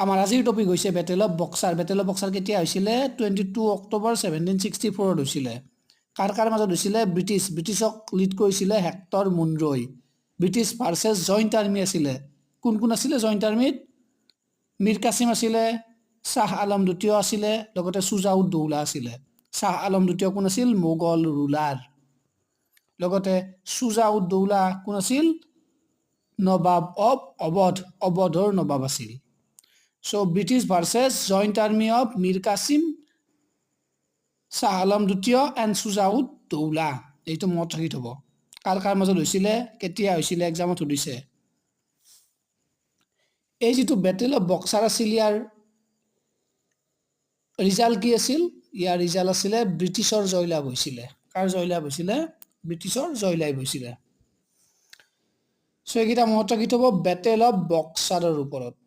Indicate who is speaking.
Speaker 1: আমাৰ আজিৰ টপিক হৈছে battle of Buxar. Battle of Buxar কেতিয়া হৈছিলে? 22 অক্টোবৰ 1764 হৈছিলে। কাৰ মাজত হৈছিলে? ব্ৰিটিছক লিড কৰিছিলে হেক্টৰ মুনৰই। ব্ৰিটিছ ভাৰ্চেছ জইণ্ট আৰ্মি আছিলে। কোন আছিলে জইণ্ট আৰ্মিত? মীৰ কাছিম আছিলে, শ্বাহ আলম দ্বিতীয় আছিলে, লগতে চুজা-উদ দৌলা আছিলে। শ্বাহ আলম দ্বিতীয় কোন আছিল? মোগল ৰুলাৰ। লগতে চুজা-উদ দৌলা কোন আছিল? নবাব অফ অবধৰ নবাব আছিল। So British versus joint army of Mir Qasim, Shah Alam দ্বিতীয় and Suja-ud Dowla। এইটো মনত ৰাখি থব। কাৰ মাজত হৈছিলে, কেতিয়া হৈছিলে, এক্সামত সুধিছে। এই যিটো বেটেল অফ বক্সাৰ আছিল, ইয়াৰ ৰিজাল্ট কি আছিল? ইয়াৰ ৰিজাল্ট আছিলে ব্ৰিটিছৰ জয়লাভ হৈছিলে। কাৰ জয়লাভ হৈছিলে? ব্ৰিটিছৰ জয়লাভ হৈছিলে। সো এইকেইটা মনত ৰাখি থব বেটেল অফ বক্সাৰৰ ওপৰত।